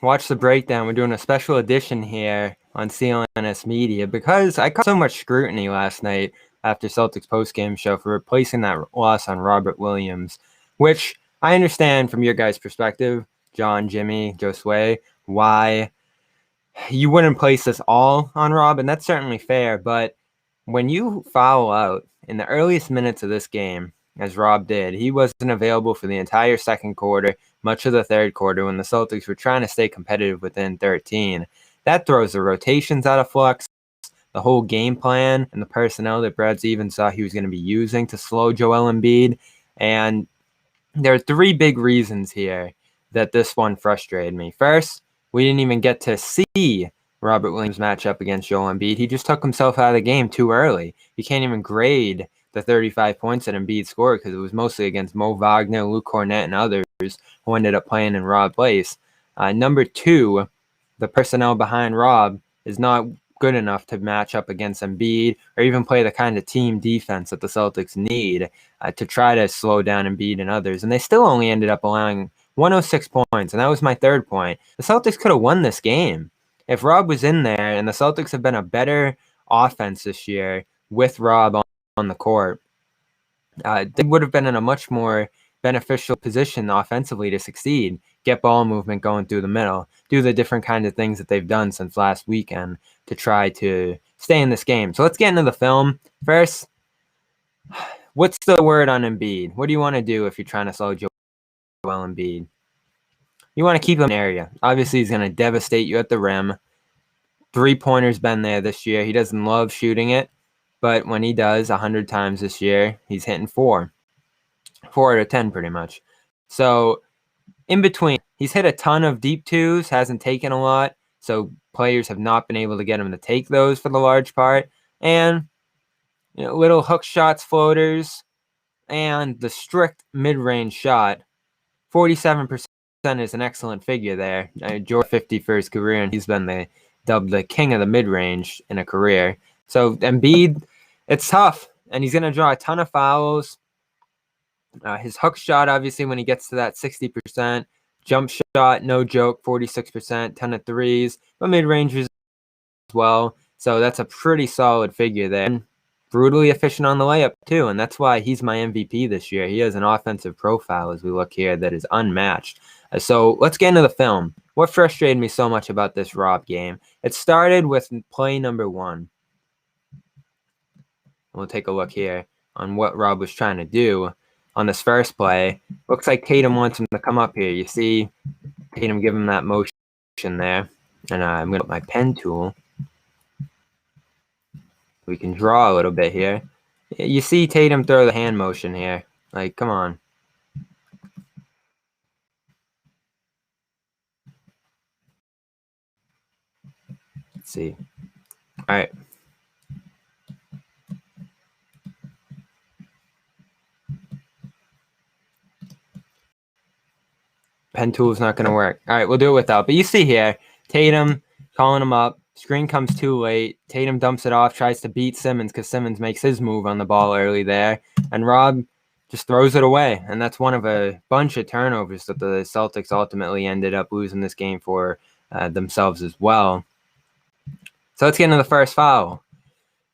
Watch the breakdown. We're doing a special edition here on CLNS Media because I caught so much scrutiny last night after Celtics postgame show for replacing that loss on Robert Williams, which I understand from your guys' perspective, John, Jimmy, Josue, why you wouldn't place this all on Rob, and that's certainly fair. But when you foul out in the earliest minutes of this game, as Rob did, he wasn't available for the entire second quarter, much of the third quarter, when the Celtics were trying to stay competitive within 13. That throws the rotations out of flux, the whole game plan, and the personnel that Brad Stevens saw he was going to be using to slow Joel Embiid. And there are three big reasons here that this one frustrated me. First, we didn't even get to see Robert Williams match up against Joel Embiid. He just took himself out of the game too early. You can't even grade the 35 points that Embiid scored because it was mostly against Mo Wagner, Luke Cornett, and others who ended up playing in Rob's place. Number two, the personnel behind Rob is not good enough to match up against Embiid or even play the kind of team defense that the Celtics need to try to slow down Embiid and others. And they still only ended up allowing 106 points, and that was my third point. The Celtics could have won this game if Rob was in there, and the Celtics have been a better offense this year with Rob on the court. They would have been in a much more beneficial position offensively to succeed, get ball movement going through the middle, do the different kinds of things that they've done since last weekend to try to stay in this game. So let's get into the film. First, what's the word on Embiid? What do you want to do if you're trying to slow Joel Embiid? You want to keep him in the area. Obviously, he's going to devastate you at the rim. Three-pointers been there this year. He doesn't love shooting it, but when he does 100 times this year, he's hitting 4 out of 10 pretty much. So in between, he's hit a ton of deep twos, hasn't taken a lot, so players have not been able to get him to take those for the large part. And little hook shots, floaters, and the strict mid-range shot, 47% is an excellent figure there. George 50 for his career, and he's been dubbed the king of the mid-range in a career. So Embiid, it's tough, and he's going to draw a ton of fouls. His hook shot, obviously, when he gets to that 60%. Jump shot, no joke, 46%, ton of threes, but mid-rangers as well. So that's a pretty solid figure there. And brutally efficient on the layup, too, and that's why he's my MVP this year. He has an offensive profile, as we look here, that is unmatched. So let's get into the film. What frustrated me so much about this Rob game? It started with play number 1. We'll take a look here on what Rob was trying to do on this first play. Looks like Tatum wants him to come up here. You see Tatum give him that motion there. And I'm going to put my pen tool. We can draw a little bit here. You see Tatum throw the hand motion here. Like, come on. Let's see. All right. Pen tool is not going to work. All right, we'll do it without. But you see here, Tatum calling him up. Screen comes too late. Tatum dumps it off, tries to beat Simmons because Simmons makes his move on the ball early there. And Rob just throws it away. And that's one of a bunch of turnovers that the Celtics ultimately ended up losing this game for themselves as well. So let's get into the first foul.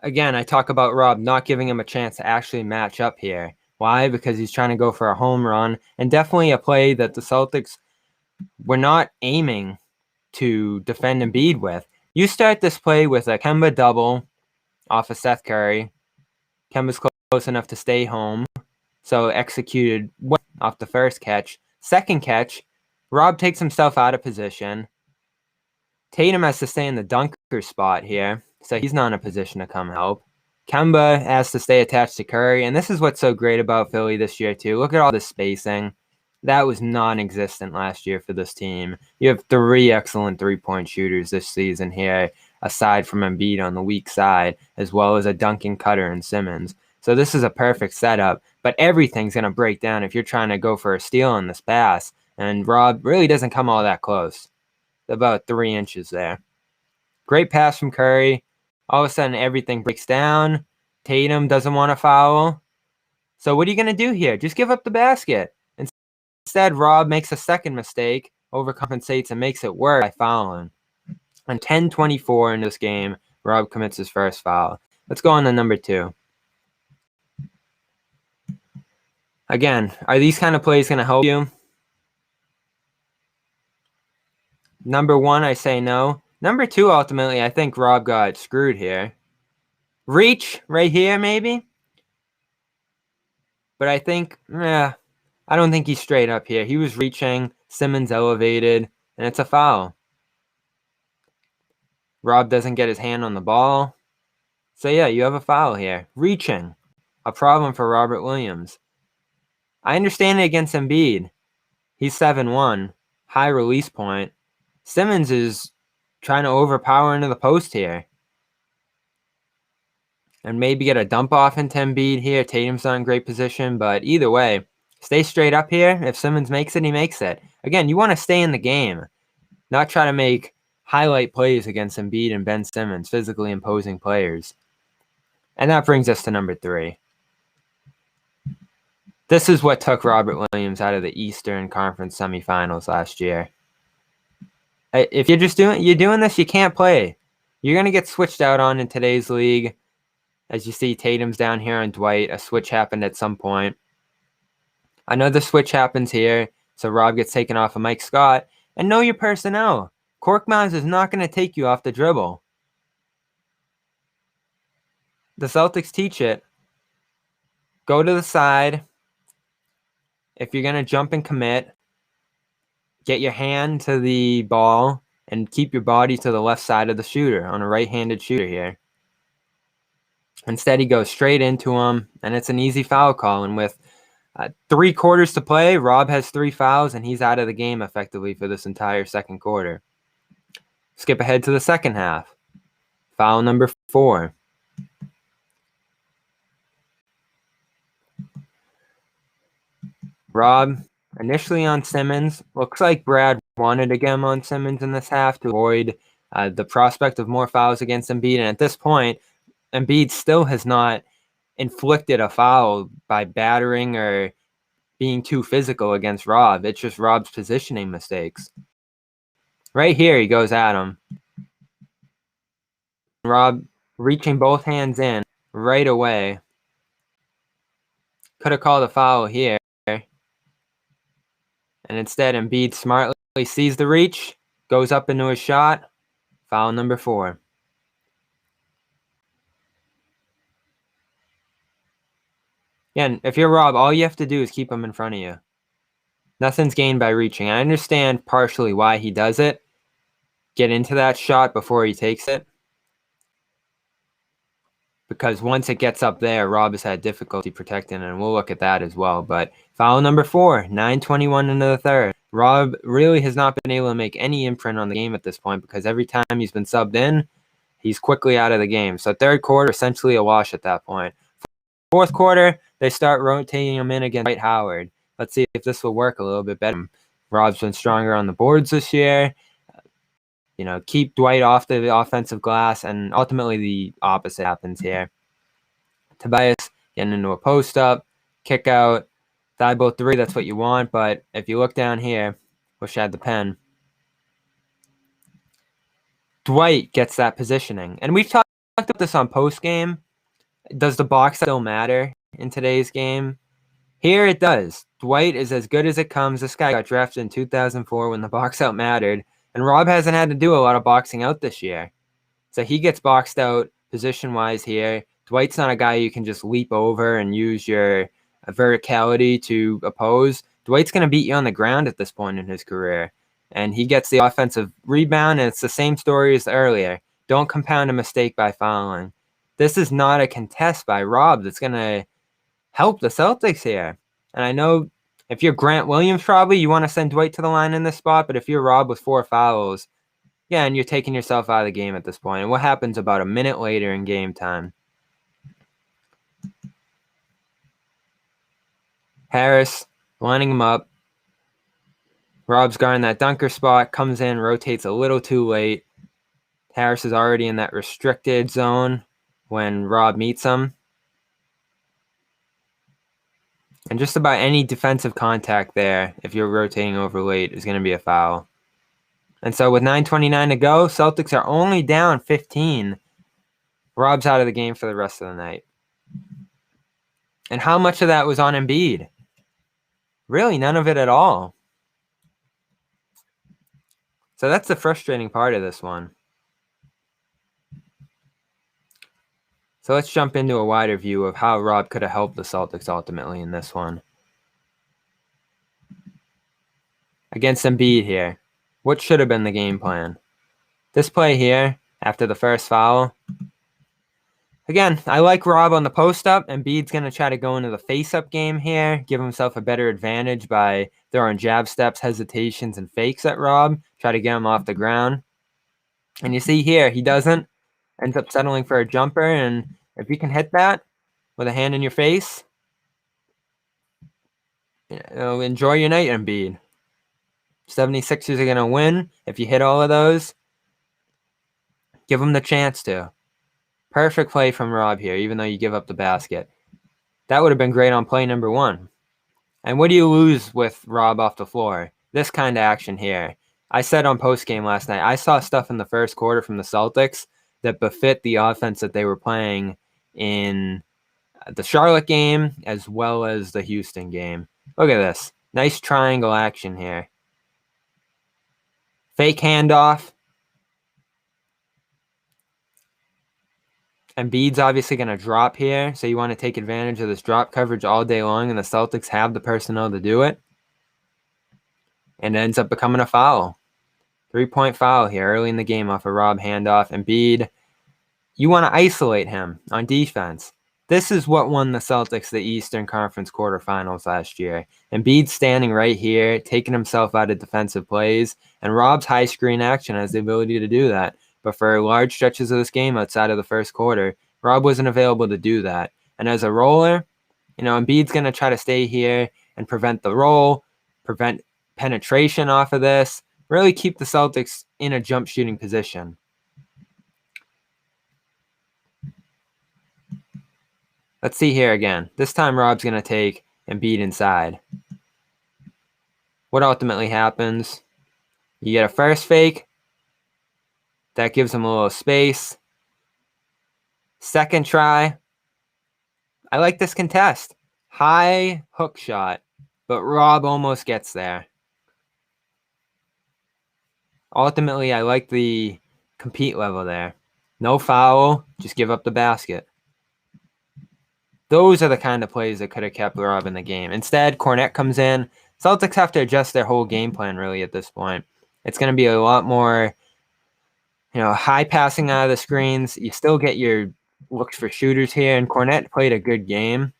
Again, I talk about Rob not giving him a chance to actually match up here. Why? Because he's trying to go for a home run, and definitely a play that the Celtics were not aiming to defend Embiid with. You start this play with a Kemba double off of Seth Curry. Kemba's close enough to stay home, so executed off the first catch. Second catch, Rob takes himself out of position. Tatum has to stay in the dunker spot here, so he's not in a position to come help. Kemba has to stay attached to Curry, and this is what's so great about Philly this year, too. Look at all the spacing. That was non-existent last year for this team. You have 3 excellent three-point shooters this season here, aside from Embiid on the weak side, as well as a dunking cutter in Simmons. So this is a perfect setup, but everything's going to break down if you're trying to go for a steal on this pass, and Rob really doesn't come all that close. About 3 inches there. Great pass from Curry. All of a sudden, everything breaks down. Tatum doesn't want to foul. So what are you going to do here? Just give up the basket. Instead, Rob makes a second mistake overcompensates and makes it work by fouling. On 10:24 in this game, Rob commits his first foul. Let's go on to number 2. Again, are these kind of plays going to help you? Number 1, I say no. Number 2, ultimately, I think Rob got screwed here. Reach right here, maybe? But I think, I don't think he's straight up here. He was reaching, Simmons elevated, and it's a foul. Rob doesn't get his hand on the ball. So yeah, you have a foul here. Reaching, a problem for Robert Williams. I understand it against Embiid. He's 7'1", high release point. Simmons is trying to overpower into the post here. And maybe get a dump off into Embiid here. Tatum's not in great position, but either way, stay straight up here. If Simmons makes it, he makes it. Again, you want to stay in the game, not try to make highlight plays against Embiid and Ben Simmons, physically imposing players. And that brings us to number 3. This is what took Robert Williams out of the Eastern Conference semifinals last year. If you're doing this, you can't play. You're going to get switched out on in today's league. As you see, Tatum's down here on Dwight. A switch happened at some point. Another switch happens here. So Rob gets taken off of Mike Scott. And know your personnel. Korkmaz is not going to take you off the dribble. The Celtics teach it. Go to the side. If you're going to jump and commit, get your hand to the ball and keep your body to the left side of the shooter on a right-handed shooter here. Instead, he goes straight into him, and it's an easy foul call. And with 3 quarters to play, Rob has 3 fouls, and he's out of the game effectively for this entire second quarter. Skip ahead to the second half. Foul number 4. Rob, initially on Simmons. Looks like Brad wanted to get him on Simmons in this half to avoid the prospect of more fouls against Embiid. And at this point, Embiid still has not inflicted a foul by battering or being too physical against Rob. It's just Rob's positioning mistakes. Right here, he goes at him. Rob reaching both hands in right away. Could have called a foul here. And instead, Embiid smartly sees the reach, goes up into his shot. Foul number 4. Again, if you're Rob, all you have to do is keep him in front of you. Nothing's gained by reaching. I understand partially why he does it. Get into that shot before he takes it. Because once it gets up there, Rob has had difficulty protecting it, and we'll look at that as well. But foul number 4, 9:21 into the third. Rob really has not been able to make any imprint on the game at this point because every time he's been subbed in, he's quickly out of the game. So third quarter, essentially a wash at that point. Fourth quarter, they start rotating him in against Dwight Howard. Let's see if this will work a little bit better. Rob's been stronger on the boards this year. Keep Dwight off the offensive glass, and ultimately the opposite happens here. Tobias getting into a post-up, kick out, Thibault 3, that's what you want, but if you look down here, wish I had the pen, Dwight gets that positioning. And we've talked about this on post-game. Does the box still matter in today's game? Here it does. Dwight is as good as it comes. This guy got drafted in 2004 when the box out mattered. And Rob hasn't had to do a lot of boxing out this year. So he gets boxed out position-wise here. Dwight's not a guy you can just leap over and use your verticality to oppose. Dwight's going to beat you on the ground at this point in his career. And he gets the offensive rebound, and it's the same story as earlier. Don't compound a mistake by fouling. This is not a contest by Rob that's going to help the Celtics here. And I know if you're Grant Williams, probably you want to send Dwight to the line in this spot, but if you're Rob with 4 fouls, yeah, and you're taking yourself out of the game at this point. And what happens about a minute later in game time? Harris lining him up. Rob's guarding that dunker spot, comes in, rotates a little too late. Harris is already in that restricted zone when Rob meets him. And just about any defensive contact there, if you're rotating over late, is going to be a foul. And so with 9:29 to go, Celtics are only down 15. Rob's out of the game for the rest of the night. And how much of that was on Embiid? Really, none of it at all. So that's the frustrating part of this one. So let's jump into a wider view of how Rob could have helped the Celtics ultimately in this one. Against Embiid here, what should have been the game plan? This play here, after the first foul. Again, I like Rob on the post-up. Embiid's going to try to go into the face-up game here, give himself a better advantage by throwing jab steps, hesitations, and fakes at Rob, try to get him off the ground. And you see here, he doesn't, ends up settling for a jumper, and if you can hit that with a hand in your face, enjoy your night, Embiid. 76ers are going to win if you hit all of those. Give them the chance to. Perfect play from Rob here, even though you give up the basket. That would have been great on play number 1. And what do you lose with Rob off the floor? This kind of action here. I said on postgame last night, I saw stuff in the first quarter from the Celtics that befit the offense that they were playing in the Charlotte game as well as the Houston game. Look at this. Nice triangle action here. Fake handoff. Embiid's obviously going to drop here, so you want to take advantage of this drop coverage all day long, and the Celtics have the personnel to do it. And it ends up becoming a foul. 3-point foul here early in the game off a Rob handoff. Embiid, you want to isolate him on defense. This is what won the Celtics the Eastern Conference quarterfinals last year. Embiid standing right here, taking himself out of defensive plays, and Rob's high screen action has the ability to do that. But for large stretches of this game outside of the first quarter, Rob wasn't available to do that. And as a roller, Embiid's going to try to stay here and prevent the roll, prevent penetration off of this, really keep the Celtics in a jump shooting position. Let's see here again. This time Rob's going to take Embiid inside. What ultimately happens? You get a first fake. That gives him a little space. Second try. I like this contest. High hook shot, but Rob almost gets there. Ultimately, I like the compete level there. No foul, just give up the basket. Those are the kind of plays that could have kept Rob in the game. Instead, Kornet comes in. Celtics have to adjust their whole game plan really at this point. It's going to be a lot more high passing out of the screens. You still get your looks for shooters here, and Kornet played a good game.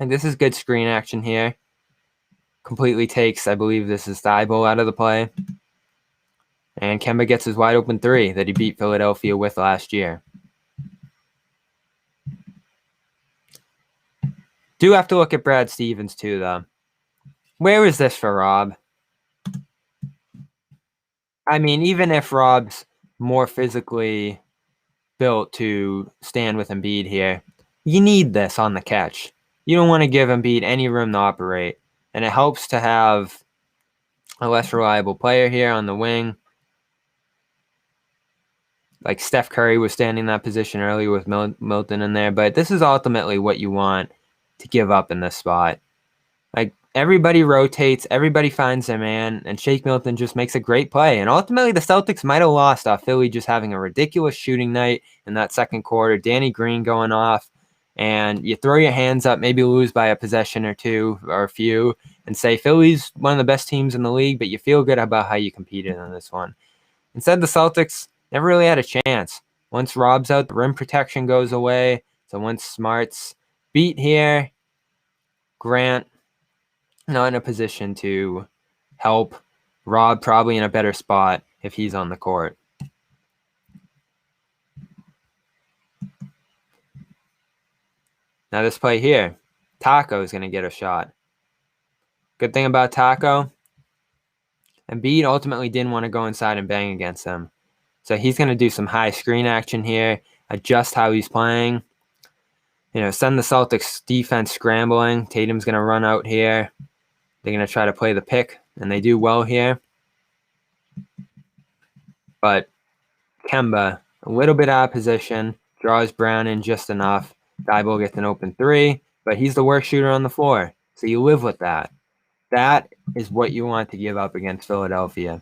And this is good screen action here. Completely takes, I believe this is Thibault out of the play. And Kemba gets his wide open 3 that he beat Philadelphia with last year. Do have to look at Brad Stevens too, though. Where is this for Rob? I mean, even if Rob's more physically built to stand with Embiid here, you need this on the catch. You don't want to give Embiid any room to operate, and it helps to have a less reliable player here on the wing. Like Steph Curry was standing in that position earlier with Milton in there, but this is ultimately what you want to give up in this spot. Like, everybody rotates, everybody finds their man, and Shake Milton just makes a great play. And ultimately, the Celtics might have lost off Philly just having a ridiculous shooting night in that second quarter. Danny Green going off, and you throw your hands up, maybe lose by a possession or two or a few, and say Philly's one of the best teams in the league, but you feel good about how you competed in this one. Instead, the Celtics never really had a chance. Once Rob's out, the rim protection goes away. So once Smart's beat here, Grant not in a position to help. Rob probably in a better spot if he's on the court. Now this play here, Taco is going to get a shot. Good thing about Taco, Embiid ultimately didn't want to go inside and bang against him. So he's going to do some high screen action here, adjust how he's playing. Send the Celtics defense scrambling. Tatum's going to run out here. They're going to try to play the pick, and they do well here. But Kemba, a little bit out of position, draws Brown in just enough. Thibault gets an open three, but he's the worst shooter on the floor. So you live with that. That is what you want to give up against Philadelphia.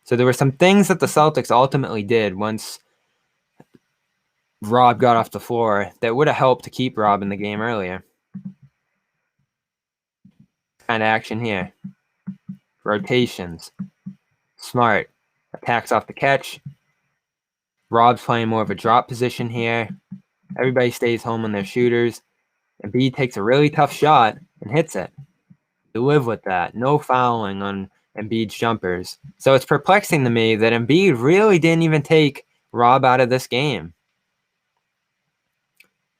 So there were some things that the Celtics ultimately did once Rob got off the floor that would have helped to keep Rob in the game earlier. Kind of action here. Rotations. Smart. Attacks off the catch. Rob's playing more of a drop position here. Everybody stays home on their shooters. Embiid takes a really tough shot and hits it. You live with that. No fouling on Embiid's jumpers. So it's perplexing to me that Embiid really didn't even take Rob out of this game.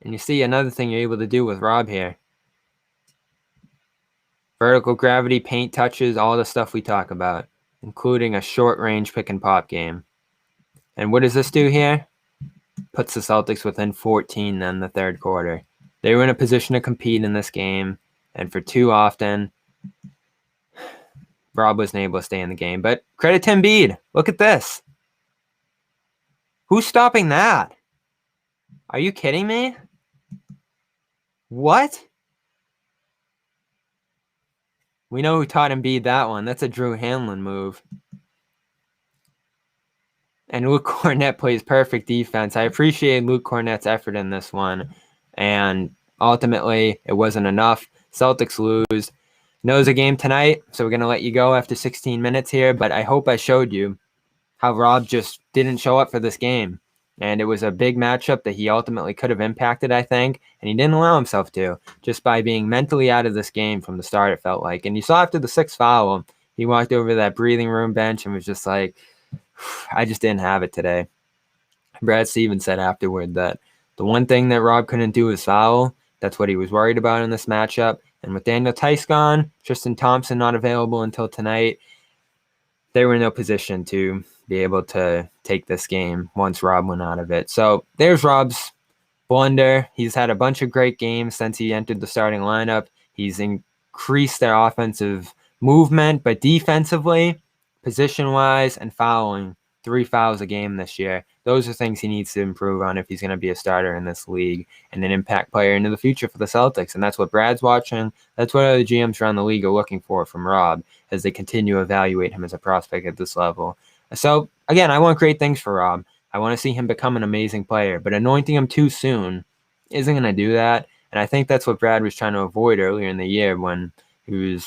And you see another thing you're able to do with Rob here. Vertical gravity, paint touches, all the stuff we talk about, including a short-range pick-and-pop game. And what does this do here? Puts the Celtics within 14 then the third quarter. They were in a position to compete in this game, and for too often, Rob wasn't able to stay in the game. But credit to Embiid. Look at this. Who's stopping that? Are you kidding me? What? We know who taught Embiid that one. That's a Drew Hanlon move. And Luke Kornet plays perfect defense. I appreciate Luke Kornet's effort in this one. And ultimately, it wasn't enough. Celtics lose. Knows a game tonight, so we're going to let you go after 16 minutes here. But I hope I showed you how Rob just didn't show up for this game. And it was a big matchup that he ultimately could have impacted, I think. And he didn't allow himself to, just by being mentally out of this game from the start, it felt like. And you saw after the sixth foul, he walked over to that breathing room bench and was just like, I just didn't have it today. Brad Stevens said afterward that the one thing that Rob couldn't do was foul. That's what he was worried about in this matchup. And with Daniel Tice gone, Tristan Thompson not available until tonight, they were in no position to be able to take this game once Rob went out of it. So there's Rob's blunder. He's had a bunch of great games since he entered the starting lineup. He's increased their offensive movement, but defensively, position-wise, and fouling, 3 fouls a game this year. Those are things he needs to improve on if he's going to be a starter in this league and an impact player into the future for the Celtics. And that's what Brad's watching. That's what other GMs around the league are looking for from Rob as they continue to evaluate him as a prospect at this level. So, again, I want great things for Rob. I want to see him become an amazing player, but anointing him too soon isn't going to do that. And I think that's what Brad was trying to avoid earlier in the year when he was,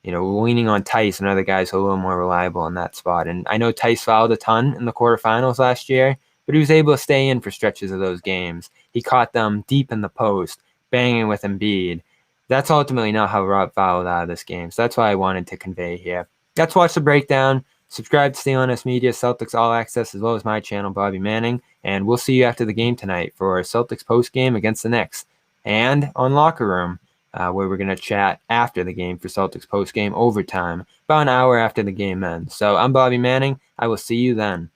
leaning on Tice and other guys who are a little more reliable in that spot. And I know Tice fouled a ton in the quarterfinals last year, but he was able to stay in for stretches of those games. He caught them deep in the post, banging with Embiid. That's ultimately not how Rob fouled out of this game. So that's what I wanted to convey here. Let's watch the breakdown. Subscribe to CLNS Media, Celtics All Access, as well as my channel, Bobby Manning. And we'll see you after the game tonight for Celtics post-game against the Knicks. And on Locker Room, where we're going to chat after the game for Celtics post-game overtime, about an hour after the game ends. So I'm Bobby Manning. I will see you then.